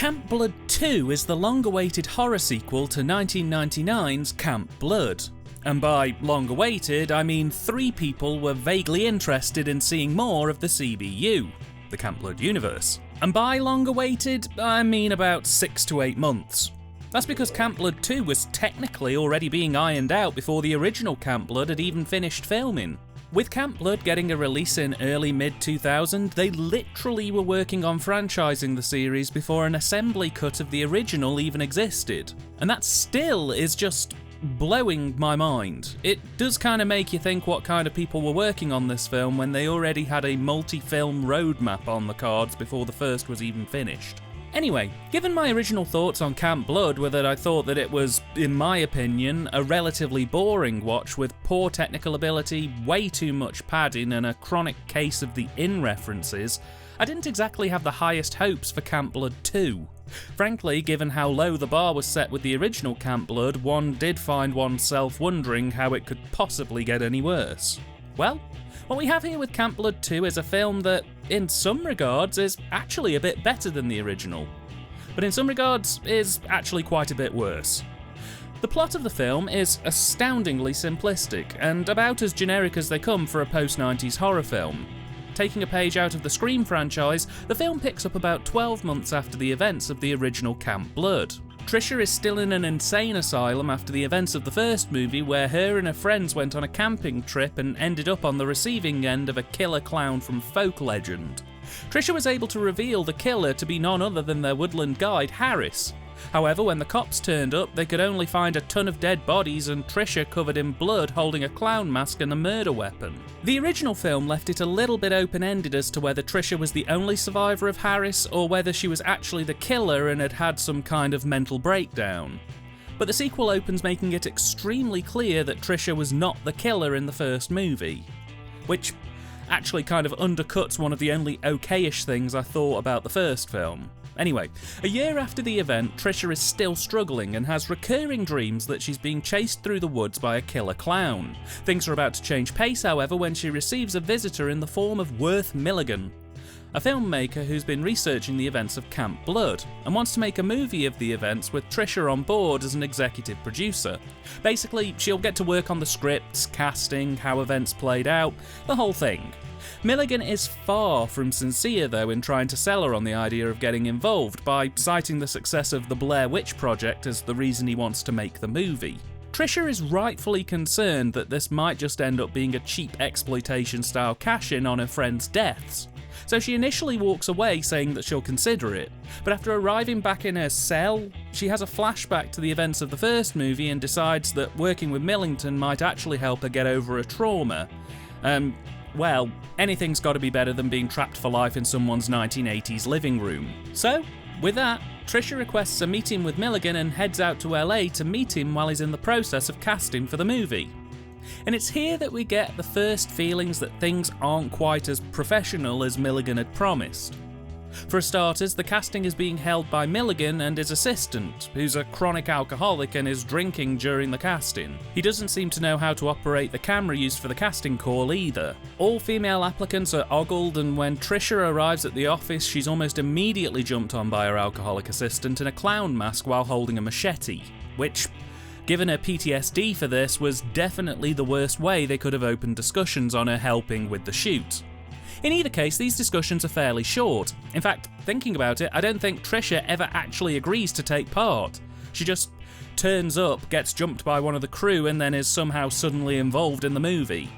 Camp Blood 2 is the long-awaited horror sequel to 1999's Camp Blood. And by long-awaited, I mean 3 people were vaguely interested in seeing more of the CBU, the Camp Blood universe. And by long-awaited, I mean about 6 to 8 months. That's because Camp Blood 2 was technically already being ironed out before the original Camp Blood had even finished filming. With Camp Blood getting a release in early mid-2000, they literally were working on franchising the series before an assembly cut of the original even existed. And that still is just blowing my mind. It does kind of make you think what kind of people were working on this film when they already had a multi-film roadmap on the cards before the first was even finished. Anyway, given my original thoughts on Camp Blood were that I thought that it was, in my opinion, a relatively boring watch with poor technical ability, way too much padding, and a chronic case of the in-references, I didn't exactly have the highest hopes for Camp Blood 2. Frankly, given how low the bar was set with the original Camp Blood, one did find oneself wondering how it could possibly get any worse. Well, what we have here with Camp Blood 2 is a film that, in some regards, is actually a bit better than the original, but in some regards is actually quite a bit worse. The plot of the film is astoundingly simplistic, and about as generic as they come for a post-90s horror film. Taking a page out of the Scream franchise, the film picks up about 12 months after the events of the original Camp Blood. Trisha is still in an insane asylum after the events of the first movie, where her and her friends went on a camping trip and ended up on the receiving end of a killer clown from folk legend. Trisha was able to reveal the killer to be none other than their woodland guide, Harris. However, when the cops turned up, they could only find a ton of dead bodies and Trisha covered in blood holding a clown mask and a murder weapon. The original film left it a little bit open-ended as to whether Trisha was the only survivor of Harris or whether she was actually the killer and had had some kind of mental breakdown. But the sequel opens making it extremely clear that Trisha was not the killer in the first movie, which actually kind of undercuts one of the only okay-ish things I thought about the first film. Anyway, a year after the event, Trisha is still struggling and has recurring dreams that she's being chased through the woods by a killer clown. Things are about to change pace, however, when she receives a visitor in the form of Worth Milligan, a filmmaker who's been researching the events of Camp Blood and wants to make a movie of the events with Trisha on board as an executive producer. Basically, she'll get to work on the scripts, casting, how events played out, the whole thing. Milligan is far from sincere, though, in trying to sell her on the idea of getting involved by citing the success of the Blair Witch Project as the reason he wants to make the movie. Trisha is rightfully concerned that this might just end up being a cheap exploitation-style cash-in on her friends' deaths, so she initially walks away saying that she'll consider it, but after arriving back in her cell, she has a flashback to the events of the first movie and decides that working with Millington might actually help her get over a trauma. Well, anything's got to be better than being trapped for life in someone's 1980s living room. So, with that, Trisha requests a meeting with Milligan and heads out to LA to meet him while he's in the process of casting for the movie. And it's here that we get the first feelings that things aren't quite as professional as Milligan had promised. For starters, the casting is being held by Milligan and his assistant, who's a chronic alcoholic and is drinking during the casting. He doesn't seem to know how to operate the camera used for the casting call either. All female applicants are ogled, and when Trisha arrives at the office, she's almost immediately jumped on by her alcoholic assistant in a clown mask while holding a machete, which, given her PTSD for this, was definitely the worst way they could have opened discussions on her helping with the shoot. In either case, these discussions are fairly short. In fact, thinking about it, I don't think Trisha ever actually agrees to take part. She just turns up, gets jumped by one of the crew, and then is somehow suddenly involved in the movie.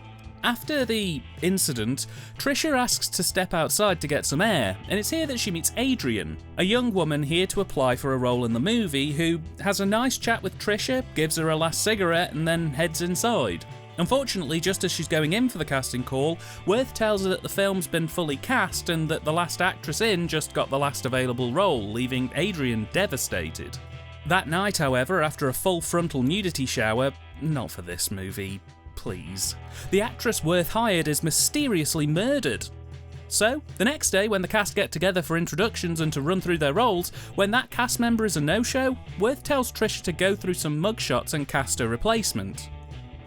After the incident, Trisha asks to step outside to get some air, and it's here that she meets Adrian, a young woman here to apply for a role in the movie, who has a nice chat with Trisha, gives her a last cigarette, and then heads inside. Unfortunately, just as she's going in for the casting call, Worth tells her that the film's been fully cast and that the last actress in just got the last available role, leaving Adrian devastated. That night, however, after a full frontal nudity shower, not for this movie, please, the actress Worth hired is mysteriously murdered. So, the next day, when the cast get together for introductions and to run through their roles, when that cast member is a no-show, Worth tells Trisha to go through some mugshots and cast a replacement.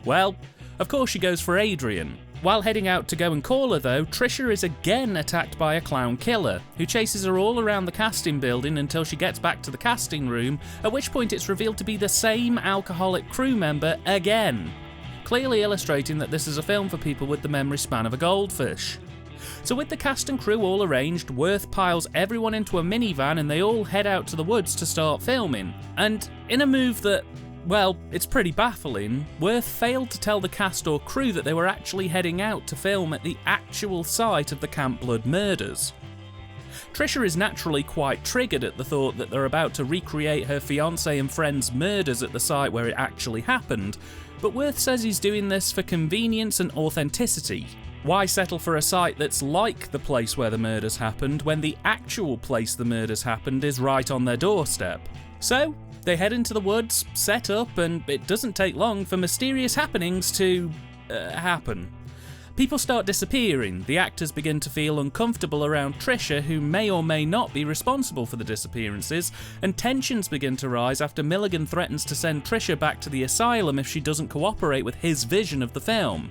Well, of course she goes for Adrian, While heading out to go and call her though, Trisha is again attacked by a clown killer, who chases her all around the casting building until she gets back to the casting room, at which point it's revealed to be the same alcoholic crew member again, clearly illustrating that this is a film for people with the memory span of a goldfish. So with the cast and crew all arranged, Worth piles everyone into a minivan and they all head out to the woods to start filming. And in a move that, well, it's pretty baffling, Worth failed to tell the cast or crew that they were actually heading out to film at the actual site of the Camp Blood murders. Trisha is naturally quite triggered at the thought that they're about to recreate her fiancé and friend's murders at the site where it actually happened, but Worth says he's doing this for convenience and authenticity. Why settle for a site that's like the place where the murders happened when the actual place the murders happened is right on their doorstep? So, they head into the woods, set up, and it doesn't take long for mysterious happenings to happen. People start disappearing, the actors begin to feel uncomfortable around Trisha, who may or may not be responsible for the disappearances, and tensions begin to rise after Milligan threatens to send Trisha back to the asylum if she doesn't cooperate with his vision of the film,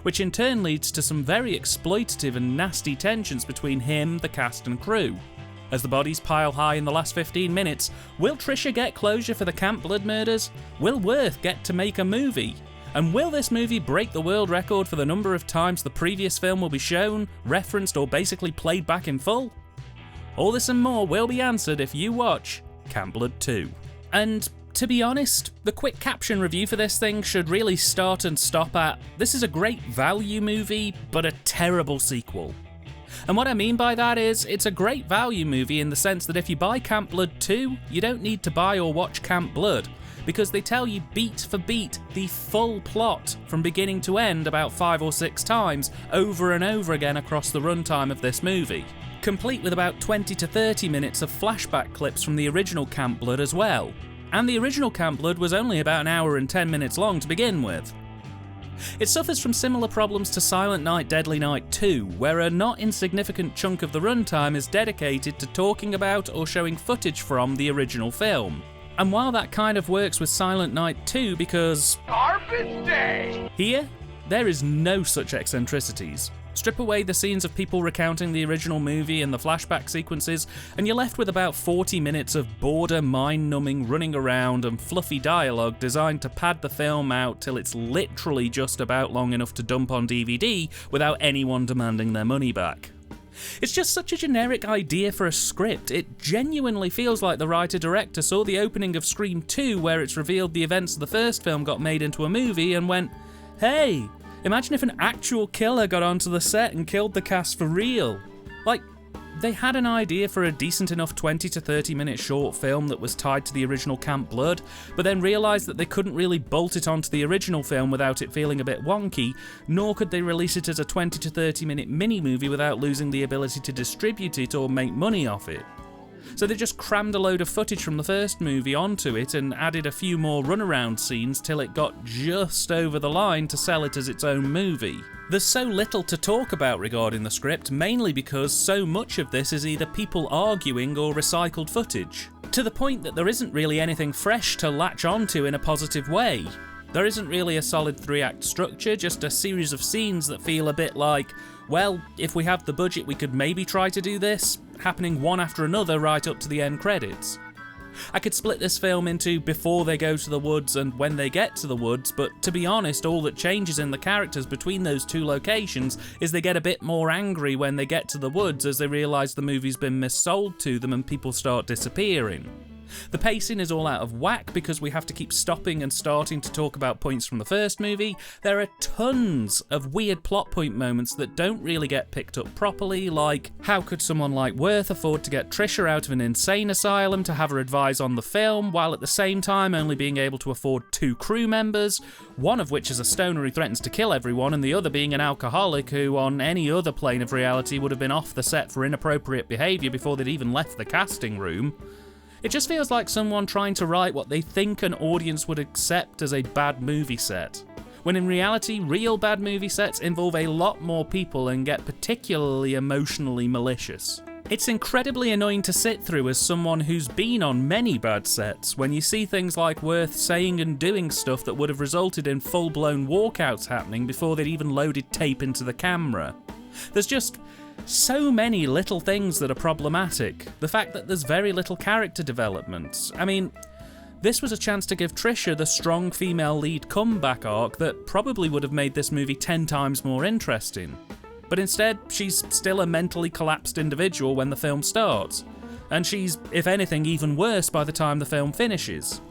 which in turn leads to some very exploitative and nasty tensions between him, the cast and crew. As the bodies pile high in the last 15 minutes, will Trisha get closure for the Camp Blood murders? Will Worth get to make a movie? And will this movie break the world record for the number of times the previous film will be shown, referenced, or basically played back in full? All this and more will be answered if you watch Camp Blood 2. And to be honest, the quick caption review for this thing should really start and stop at, this is a great value movie, but a terrible sequel. And what I mean by that is, it's a great value movie in the sense that if you buy Camp Blood 2, you don't need to buy or watch Camp Blood, because they tell you beat for beat the full plot from beginning to end about 5 or 6 times over and over again across the runtime of this movie, complete with about 20 to 30 minutes of flashback clips from the original Camp Blood as well. And the original Camp Blood was only about an hour and 10 minutes long to begin with. It suffers from similar problems to Silent Night Deadly Night 2, where a not insignificant chunk of the runtime is dedicated to talking about or showing footage from the original film. And while that kind of works with Silent Night 2 because Garbage Day! Here, there is no such eccentricities. Strip away the scenes of people recounting the original movie and the flashback sequences, and you're left with about 40 minutes of border mind-numbing running around and fluffy dialogue designed to pad the film out till it's literally just about long enough to dump on DVD without anyone demanding their money back. It's just such a generic idea for a script. It genuinely feels like the writer-director saw the opening of Scream 2 where it's revealed the events of the first film got made into a movie and went, hey, imagine if an actual killer got onto the set and killed the cast for real. Like, they had an idea for a decent enough 20 to 30 minute short film that was tied to the original Camp Blood, but then realised that they couldn't really bolt it onto the original film without it feeling a bit wonky, nor could they release it as a 20 to 30 minute mini-movie without losing the ability to distribute it or make money off it. So they just crammed a load of footage from the first movie onto it and added a few more runaround scenes till it got just over the line to sell it as its own movie. There's so little to talk about regarding the script, mainly because so much of this is either people arguing or recycled footage, to the point that there isn't really anything fresh to latch onto in a positive way. There isn't really a solid 3-act structure, just a series of scenes that feel a bit like, well, if we have the budget we could maybe try to do this, happening one after another right up to the end credits. I could split this film into before they go to the woods and when they get to the woods, but to be honest, all that changes in the characters between those two locations is they get a bit more angry when they get to the woods as they realise the movie's been missold to them and people start disappearing. The pacing is all out of whack because we have to keep stopping and starting to talk about points from the first movie. There are tons of weird plot point moments that don't really get picked up properly, like how could someone like Worth afford to get Trisha out of an insane asylum to have her advise on the film, while at the same time only being able to afford 2 crew members, one of which is a stoner who threatens to kill everyone and the other being an alcoholic who on any other plane of reality would have been off the set for inappropriate behaviour before they'd even left the casting room. It just feels like someone trying to write what they think an audience would accept as a bad movie set, when in reality, real bad movie sets involve a lot more people and get particularly emotionally malicious. It's incredibly annoying to sit through as someone who's been on many bad sets, when you see things like Worth saying and doing stuff that would have resulted in full-blown walkouts happening before they'd even loaded tape into the camera. There's just so many little things that are problematic. The fact that there's very little character development. I mean, this was a chance to give Trisha the strong female lead comeback arc that probably would have made this movie 10 times more interesting. But instead, she's still a mentally collapsed individual when the film starts, and she's, if anything, even worse by the time the film finishes.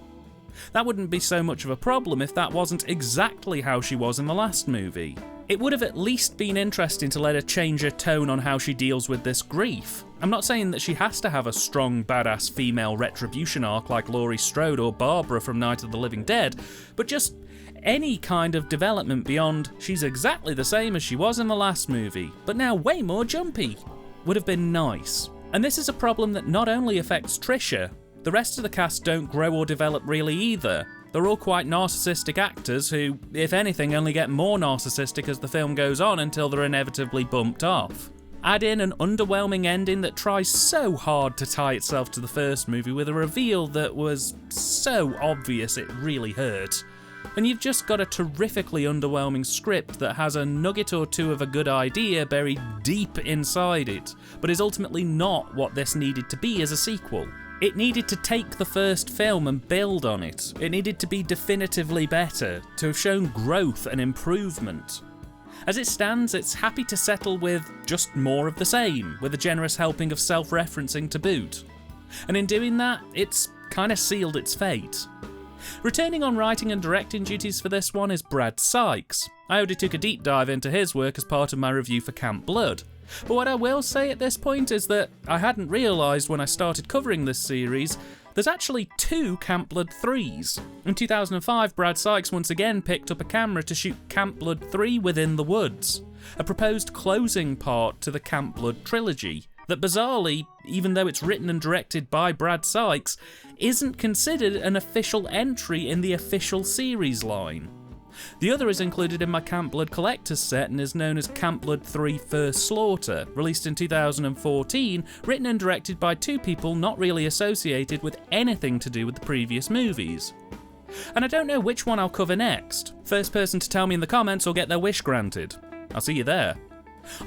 That wouldn't be so much of a problem if that wasn't exactly how she was in the last movie. It would have at least been interesting to let her change her tone on how she deals with this grief. I'm not saying that she has to have a strong, badass female retribution arc like Laurie Strode or Barbara from Night of the Living Dead, but just any kind of development beyond she's exactly the same as she was in the last movie, but now way more jumpy, would have been nice. And this is a problem that not only affects Trisha, the rest of the cast don't grow or develop really either. They're all quite narcissistic actors who, if anything, only get more narcissistic as the film goes on until they're inevitably bumped off. Add in an underwhelming ending that tries so hard to tie itself to the first movie with a reveal that was so obvious it really hurt. And you've just got a terrifically underwhelming script that has a nugget or two of a good idea buried deep inside it, but is ultimately not what this needed to be as a sequel. It needed to take the first film and build on it. It needed to be definitively better, to have shown growth and improvement. As it stands, it's happy to settle with just more of the same, with a generous helping of self-referencing to boot. And in doing that, it's kind of sealed its fate. Returning on writing and directing duties for this one is Brad Sykes. I already took a deep dive into his work as part of my review for Camp Blood. But what I will say at this point is that I hadn't realised when I started covering this series, there's actually 2 Camp Blood 3s. In 2005, Brad Sykes once again picked up a camera to shoot Camp Blood 3 Within the Woods, a proposed closing part to the Camp Blood trilogy, that bizarrely, even though it's written and directed by Brad Sykes, isn't considered an official entry in the official series line. The other is included in my Camp Blood Collector's set and is known as Camp Blood 3 First Slaughter, released in 2014, written and directed by 2 people not really associated with anything to do with the previous movies. And I don't know which one I'll cover next. First person to tell me in the comments will get their wish granted. I'll see you there.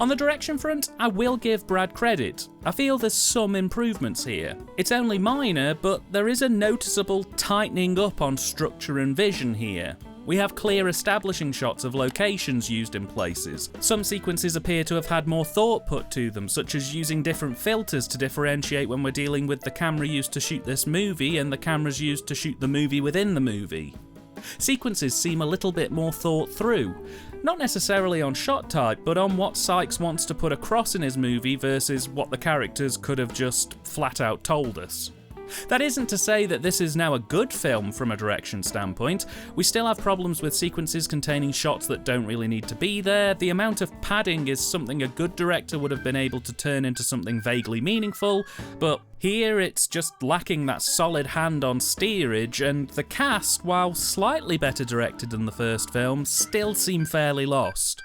On the direction front, I will give Brad credit. I feel there's some improvements here. It's only minor, but there is a noticeable tightening up on structure and vision here. We have clear establishing shots of locations used in places. Some sequences appear to have had more thought put to them, such as using different filters to differentiate when we're dealing with the camera used to shoot this movie and the cameras used to shoot the movie within the movie. Sequences seem a little bit more thought through. Not necessarily on shot type, but on what Sykes wants to put across in his movie versus what the characters could have just flat out told us. That isn't to say that this is now a good film from a direction standpoint. We still have problems with sequences containing shots that don't really need to be there. The amount of padding is something a good director would have been able to turn into something vaguely meaningful, but here it's just lacking that solid hand on steerage, and the cast, while slightly better directed than the first film, still seem fairly lost.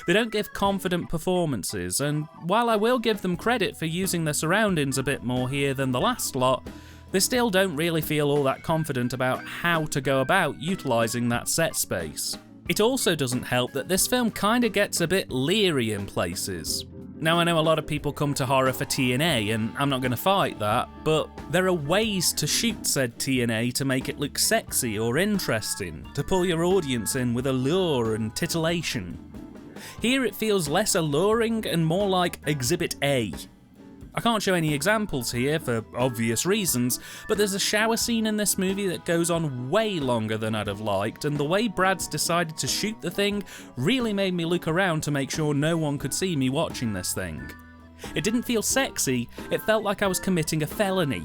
They don't give confident performances, and while I will give them credit for using their surroundings a bit more here than the last lot, they still don't really feel all that confident about how to go about utilising that set space. It also doesn't help that this film kinda gets a bit leery in places. Now I know a lot of people come to horror for TNA, and I'm not going to fight that, but there are ways to shoot said TNA to make it look sexy or interesting, to pull your audience in with allure and titillation. Here it feels less alluring and more like Exhibit A. I can't show any examples here for obvious reasons, but there's a shower scene in this movie that goes on way longer than I'd have liked, and the way Brad's decided to shoot the thing really made me look around to make sure no one could see me watching this thing. It didn't feel sexy, it felt like I was committing a felony.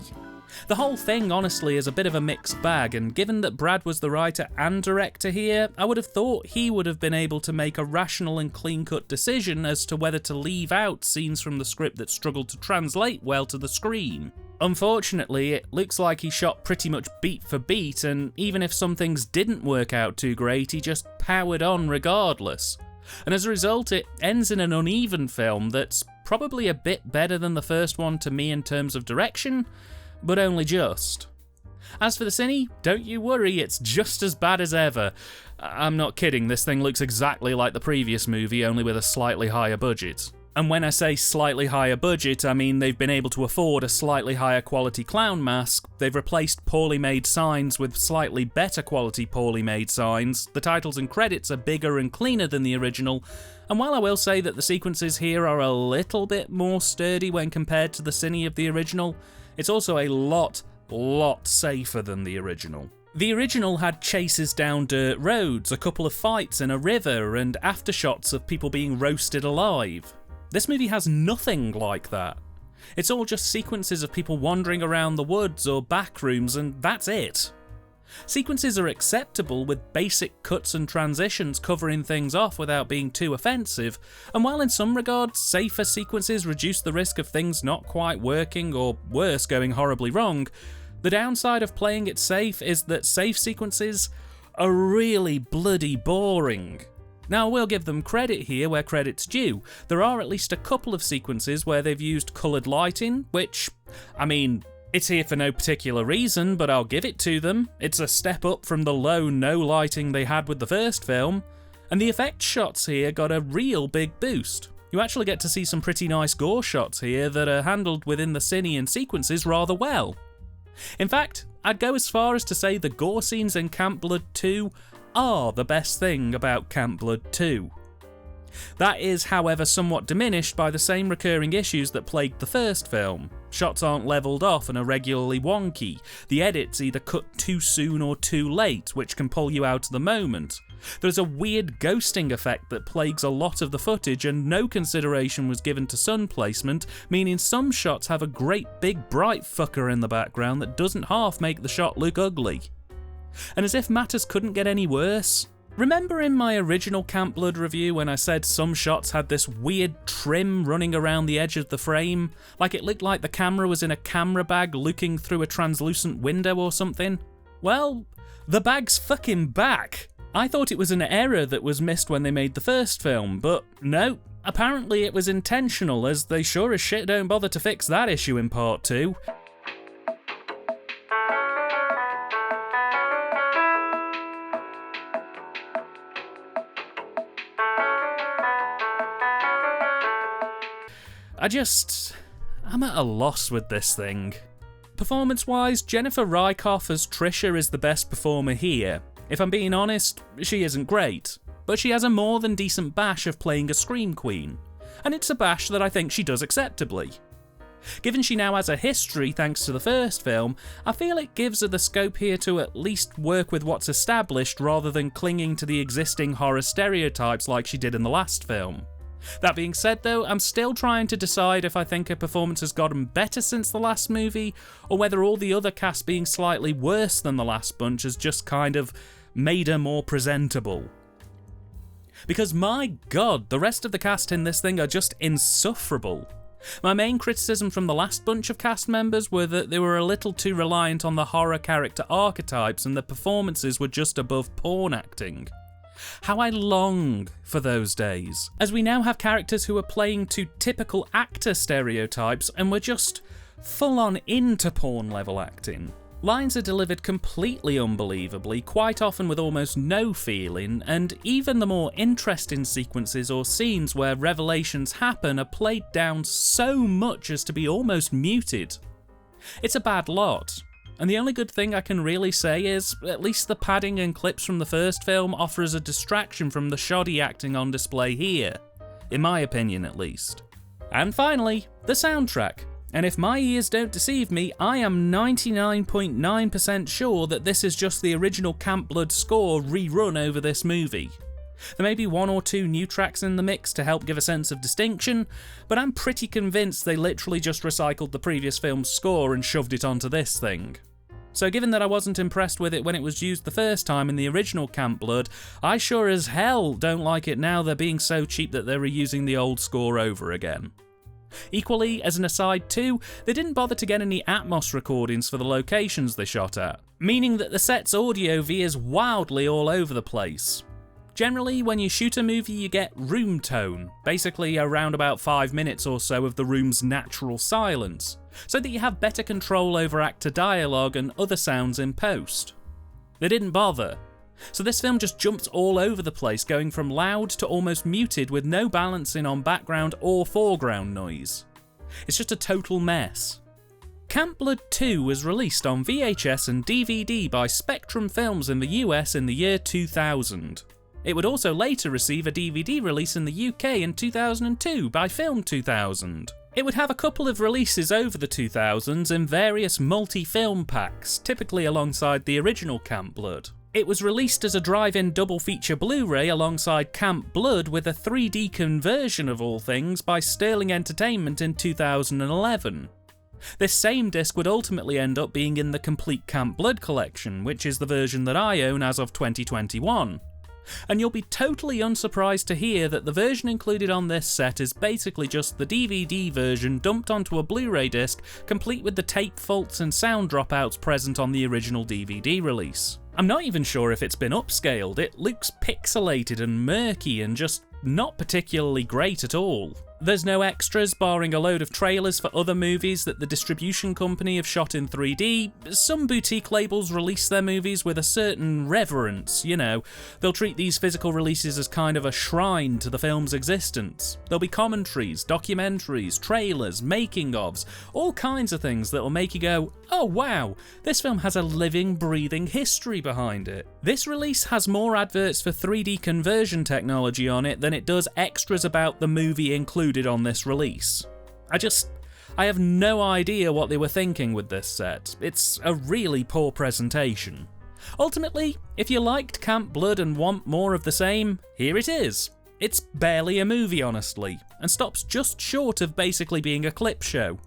The whole thing, honestly, is a bit of a mixed bag, and given that Brad was the writer and director here, I would have thought he would have been able to make a rational and clean-cut decision as to whether to leave out scenes from the script that struggled to translate well to the screen. Unfortunately, it looks like he shot pretty much beat for beat, and even if some things didn't work out too great, he just powered on regardless. And as a result, it ends in an uneven film that's probably a bit better than the first one to me in terms of direction, but only just. As for the Cine, don't you worry, it's just as bad as ever. I'm not kidding, this thing looks exactly like the previous movie, only with a slightly higher budget. And when I say slightly higher budget, I mean they've been able to afford a slightly higher quality clown mask, they've replaced poorly made signs with slightly better quality poorly made signs, the titles and credits are bigger and cleaner than the original, and while I will say that the sequences here are a little bit more sturdy when compared to the Cine of the original, it's also a lot safer than the original. The original had chases down dirt roads, a couple of fights in a river, and aftershots of people being roasted alive. This movie has nothing like that. It's all just sequences of people wandering around the woods or back rooms, and that's it. Sequences are acceptable with basic cuts and transitions covering things off without being too offensive, and while in some regards safer sequences reduce the risk of things not quite working or worse going horribly wrong, the downside of playing it safe is that safe sequences are really bloody boring. Now, I will give them credit here where credit's due. There are at least a couple of sequences where they've used coloured lighting, which, I mean, it's here for no particular reason, but I'll give it to them. It's a step up from the low no lighting they had with the first film, and the effect shots here got a real big boost. You actually get to see some pretty nice gore shots here that are handled within the Cine and sequences rather well. In fact, I'd go as far as to say the gore scenes in Camp Blood 2 are the best thing about Camp Blood 2. That is, however, somewhat diminished by the same recurring issues that plagued the first film. Shots aren't levelled off and are regularly wonky. The edits either cut too soon or too late, which can pull you out of the moment. There's a weird ghosting effect that plagues a lot of the footage, and no consideration was given to sun placement, meaning some shots have a great big bright fucker in the background that doesn't half make the shot look ugly. And as if matters couldn't get any worse, remember in my original Camp Blood review when I said some shots had this weird trim running around the edge of the frame, like it looked like the camera was in a camera bag looking through a translucent window or something? Well, the bag's fucking back! I thought it was an error that was missed when they made the first film, but no, apparently it was intentional, as they sure as shit don't bother to fix that issue in part 2. I'm at a loss with this thing. Performance-wise, Jennifer Rykoff as Trisha is the best performer here. If I'm being honest, she isn't great, but she has a more than decent bash of playing a Scream Queen, and it's a bash that I think she does acceptably. Given she now has a history thanks to the first film, I feel it gives her the scope here to at least work with what's established rather than clinging to the existing horror stereotypes like she did in the last film. That being said though, I'm still trying to decide if I think her performance has gotten better since the last movie, or whether all the other cast being slightly worse than the last bunch has just kind of made her more presentable. Because my god, the rest of the cast in this thing are just insufferable. My main criticism from the last bunch of cast members were that they were a little too reliant on the horror character archetypes and the performances were just above porn acting. How I long for those days, as we now have characters who are playing to typical actor stereotypes and we're just full on into porn level acting. Lines are delivered completely unbelievably, quite often with almost no feeling, and even the more interesting sequences or scenes where revelations happen are played down so much as to be almost muted. It's a bad lot. And the only good thing I can really say is, at least the padding and clips from the first film offers a distraction from the shoddy acting on display here. In my opinion, at least. And finally, the soundtrack. And if my ears don't deceive me, I am 99.9% sure that this is just the original Camp Blood score rerun over this movie. There may be one or two new tracks in the mix to help give a sense of distinction, but I'm pretty convinced they literally just recycled the previous film's score and shoved it onto this thing. So given that I wasn't impressed with it when it was used the first time in the original Camp Blood, I sure as hell don't like it now they're being so cheap that they're reusing the old score over again. Equally, as an aside too, they didn't bother to get any Atmos recordings for the locations they shot at, meaning that the set's audio veers wildly all over the place. Generally, when you shoot a movie, you get room tone, basically around about 5 minutes or so of the room's natural silence, so that you have better control over actor dialogue and other sounds in post. They didn't bother, so this film just jumps all over the place, going from loud to almost muted with no balancing on background or foreground noise. It's just a total mess. Camp Blood 2 was released on VHS and DVD by Spectrum Films in the US in the year 2000. It would also later receive a DVD release in the UK in 2002 by Film 2000. It would have a couple of releases over the 2000s in various multi-film packs, typically alongside the original Camp Blood. It was released as a drive-in double feature Blu-ray alongside Camp Blood with a 3D conversion of all things by Sterling Entertainment in 2011. This same disc would ultimately end up being in the complete Camp Blood collection, which is the version that I own as of 2021. And you'll be totally unsurprised to hear that the version included on this set is basically just the DVD version dumped onto a Blu-ray disc, complete with the tape faults and sound dropouts present on the original DVD release. I'm not even sure if it's been upscaled. It looks pixelated and murky and just not particularly great at all. There's no extras, barring a load of trailers for other movies that the distribution company have shot in 3D. Some boutique labels release their movies with a certain reverence, you know. They'll treat these physical releases as kind of a shrine to the film's existence. There'll be commentaries, documentaries, trailers, making-ofs, all kinds of things that'll make you go, oh wow, this film has a living, breathing history behind it. This release has more adverts for 3D conversion technology on it than it does extras about the movie included on this release. I have no idea what they were thinking with this set. It's a really poor presentation. Ultimately, if you liked Camp Blood and want more of the same, here it is. It's barely a movie, honestly, and stops just short of basically being a clip show.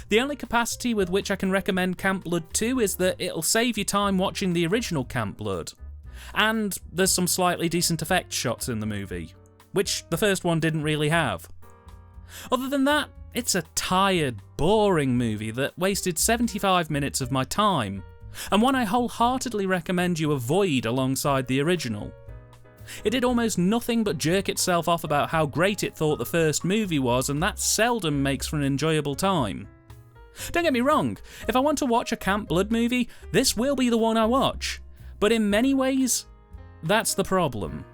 The only capacity with which I can recommend Camp Blood 2 is that it'll save you time watching the original Camp Blood. And there's some slightly decent effect shots in the movie, which the first one didn't really have. Other than that, it's a tired, boring movie that wasted 75 minutes of my time, and one I wholeheartedly recommend you avoid alongside the original. It did almost nothing but jerk itself off about how great it thought the first movie was, and that seldom makes for an enjoyable time. Don't get me wrong, if I want to watch a Camp Blood movie, this will be the one I watch, but in many ways, that's the problem.